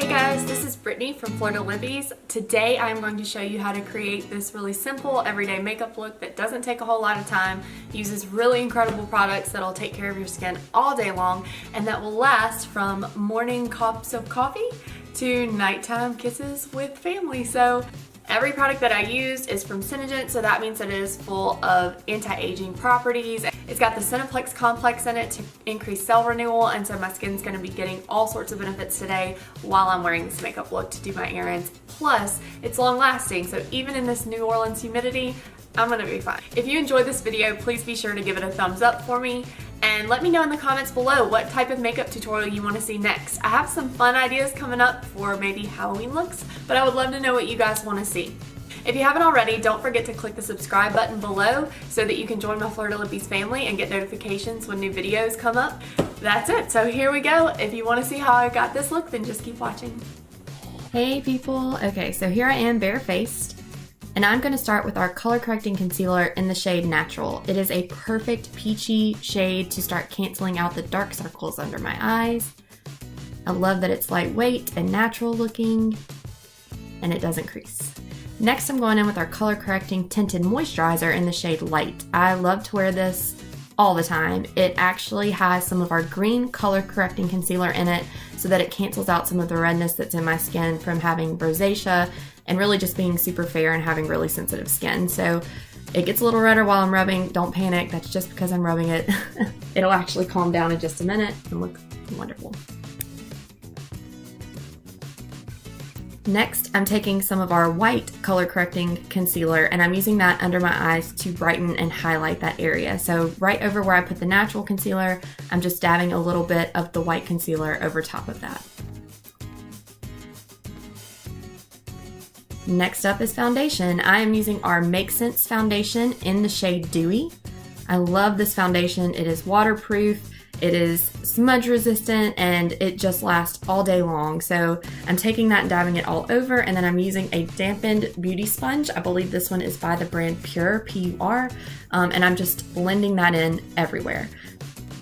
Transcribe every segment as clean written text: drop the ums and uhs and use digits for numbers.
Hey guys, this is Brittany from Florida Libbies. Today I'm going to show you how to create this really simple everyday makeup look that doesn't take a whole lot of time, uses really incredible products that'll take care of your skin all day long, and that will last from morning cups of coffee to nighttime kisses with family. So every product that I use is from SeneGence, so that means that it is full of anti-aging properties. It's got the Cineplex complex in it to increase cell renewal, and so my skin's gonna be getting all sorts of benefits today while I'm wearing this makeup look to do my errands. Plus, it's long lasting, so even in this New Orleans humidity, I'm gonna be fine. If you enjoyed this video, please be sure to give it a thumbs up for me, and let me know in the comments below what type of makeup tutorial you want to see next. I have some fun ideas coming up for maybe Halloween looks, but I would love to know what you guys want to see. If you haven't already, don't forget to click the subscribe button below so that you can join my Florida Libbies family and get notifications when new videos come up. That's it, so here we go. If you want to see how I got this look, then just keep watching. Hey people, okay, so here I am barefaced, and I'm going to start with our color correcting concealer in the shade Natural. It is a perfect peachy shade to start canceling out the dark circles under my eyes. I love that it's lightweight and natural looking, and it doesn't crease. Next, I'm going in with our color correcting tinted moisturizer in the shade Light. I love to wear this all the time. It actually has some of our green color correcting concealer in it so that it cancels out some of the redness that's in my skin from having rosacea and really just being super fair and having really sensitive skin. So it gets a little redder while I'm rubbing. Don't panic, that's just because I'm rubbing it. It'll actually calm down in just a minute and look wonderful. Next, I'm taking some of our white color correcting concealer and I'm using that under my eyes to brighten and highlight that area. So right over where I put the natural concealer, I'm just dabbing a little bit of the white concealer over top of that. Next up is foundation. I am using our MakeSense foundation in the shade Dewy. I love this foundation. It is waterproof. It is smudge resistant and it just lasts all day long. So I'm taking that and dabbing it all over, and then I'm using a dampened beauty sponge. I believe this one is by the brand Pure, P-U-R, and I'm just blending that in everywhere.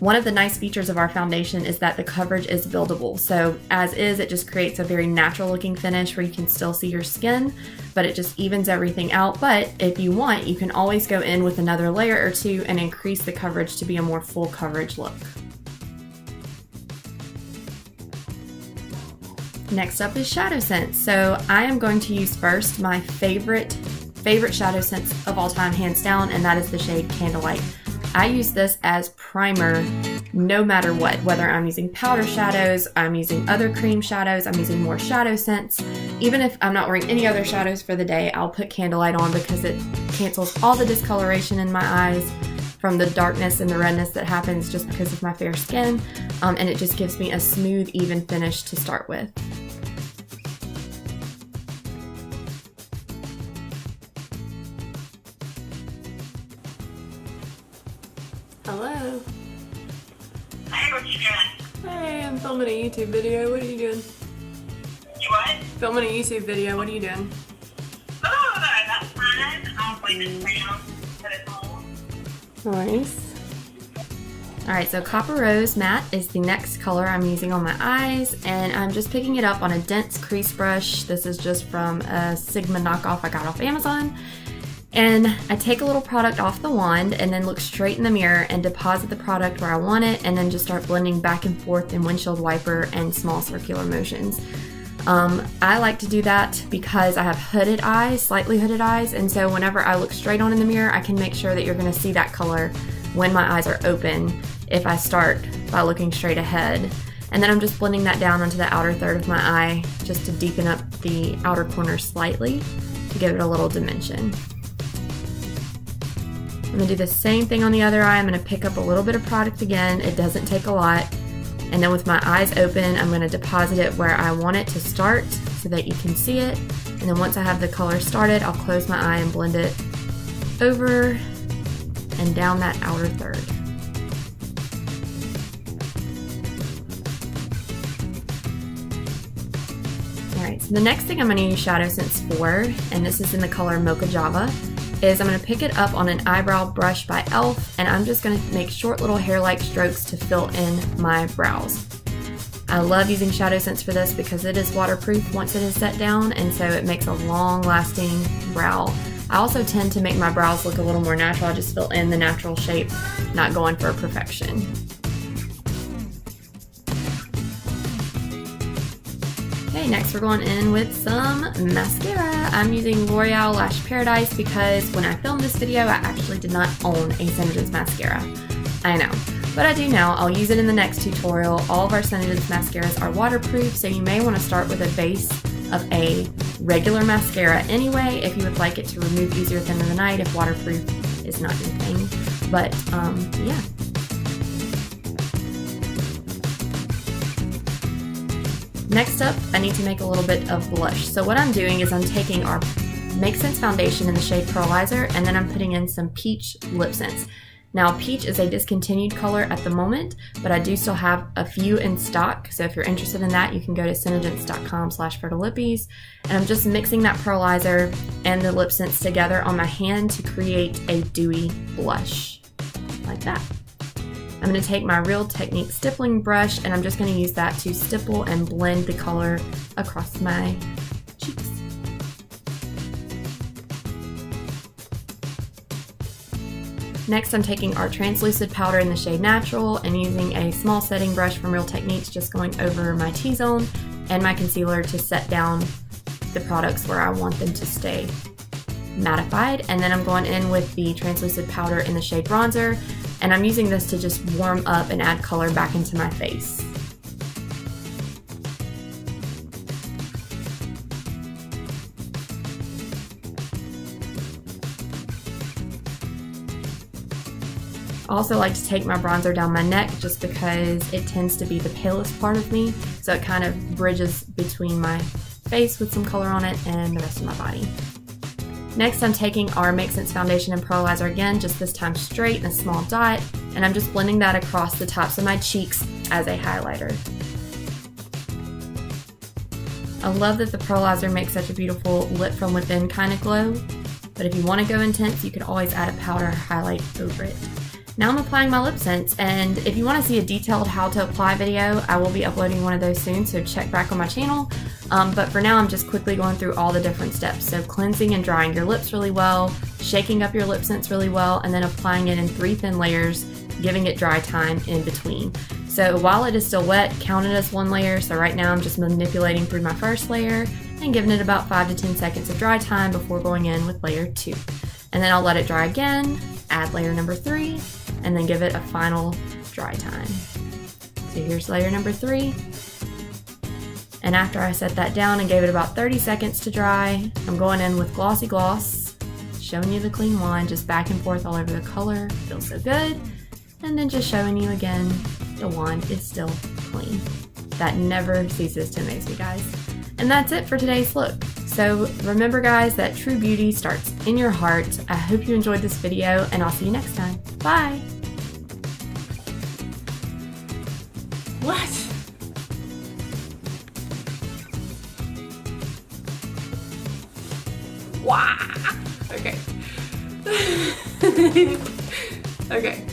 One of the nice features of our foundation is that the coverage is buildable. So as is, it just creates a very natural looking finish where you can still see your skin, but it just evens everything out. But if you want, you can always go in with another layer or two and increase the coverage to be a more full coverage look. Next up is ShadowSense. So I am going to use first my favorite ShadowSense of all time, hands down, and that is the shade Candlelight. I use this as primer no matter what, whether I'm using powder shadows, I'm using other cream shadows, I'm using more ShadowSense. Even if I'm not wearing any other shadows for the day, I'll put Candlelight on because it cancels all the discoloration in my eyes from the darkness and the redness that happens just because of my fair skin, and it just gives me a smooth, even finish to start with. Hello. Hey, what you doing? Hey, I'm filming a YouTube video. What are you doing? You what? Filming a YouTube video. What are you doing? Oh, that's fine. I'll play this down, put it on. Nice. Alright, so Copper Rose Matte is the next color I'm using on my eyes, and I'm just picking it up on a dense crease brush. This is just from a Sigma knockoff I got off Amazon. And I take a little product off the wand and then look straight in the mirror and deposit the product where I want it, and then just start blending back and forth in windshield wiper and small circular motions. I like to do that because I have hooded eyes, slightly hooded eyes, and so whenever I look straight on in the mirror, I can make sure that you're going to see that color when my eyes are open if I start by looking straight ahead. And then I'm just blending that down onto the outer third of my eye just to deepen up the outer corner slightly to give it a little dimension. I'm going to do the same thing on the other eye. I'm going to pick up a little bit of product again. It doesn't take a lot. And then with my eyes open, I'm going to deposit it where I want it to start so that you can see it. And then once I have the color started, I'll close my eye and blend it over and down that outer third. Alright, so the next thing I'm going to use ShadowSense for, and this is in the color Mocha Java, is I'm going to pick it up on an eyebrow brush by e.l.f. and I'm just going to make short little hair-like strokes to fill in my brows. I love using ShadowSense for this because it is waterproof once it is set down, and so it makes a long-lasting brow. I also tend to make my brows look a little more natural. I just fill in the natural shape, not going for perfection. Okay, next we're going in with some mascara. I'm using L'Oreal Lash Paradise because when I filmed this video, I actually did not own a SeneGence mascara. I know, but I do now. I'll use it in the next tutorial. All of our SeneGence mascaras are waterproof, so you may want to start with a base of a regular mascara anyway if you would like it to remove easier at the end of the night if waterproof is not your thing. But yeah. Next up, I need to make a little bit of blush. So what I'm doing is I'm taking our MakeSense foundation in the shade Pearlizer, and then I'm putting in some Peach LipSense. Now, Peach is a discontinued color at the moment, but I do still have a few in stock. So if you're interested in that, you can go to SeneGence.com/fertilippies. And I'm just mixing that Pearlizer and the LipSense together on my hand to create a dewy blush, like that. I'm going to take my Real Technique stippling brush, and I'm just going to use that to stipple and blend the color across my cheeks. Next, I'm taking our translucid powder in the shade Natural and using a small setting brush from Real Techniques, just going over my T-zone and my concealer to set down the products where I want them to stay mattified. And then I'm going in with the translucid powder in the shade Bronzer, and I'm using this to just warm up and add color back into my face. I also like to take my bronzer down my neck just because it tends to be the palest part of me, so it kind of bridges between my face with some color on it and the rest of my body. Next, I'm taking our MakeSense foundation and Pearlizer again, just this time straight in a small dot, and I'm just blending that across the tops of my cheeks as a highlighter. I love that the Pearlizer makes such a beautiful lit from within kind of glow, but if you want to go intense, you could always add a powder highlight over it. Now I'm applying my LipSense, and if you want to see a detailed how to apply video, I will be uploading one of those soon, so check back on my channel. But for now, I'm just quickly going through all the different steps. So cleansing and drying your lips really well, shaking up your LipSense really well, and then applying it in 3 thin layers, giving it dry time in between. So while it is still wet, count it as 1 layer. So right now I'm just manipulating through my first layer and giving it about 5 to 10 seconds of dry time before going in with layer 2. And then I'll let it dry again, add layer number 3, and then give it a final dry time. So here's layer number 3. And after I set that down and gave it about 30 seconds to dry, I'm going in with Glossy Gloss, showing you the clean wand, just back and forth all over the color. Feels so good. And then just showing you again, the wand is still clean. That never ceases to amaze me, guys. And that's it for today's look. So remember, guys, that true beauty starts in your heart. I hope you enjoyed this video, and I'll see you next time. Bye! What? Wow. Okay. Okay.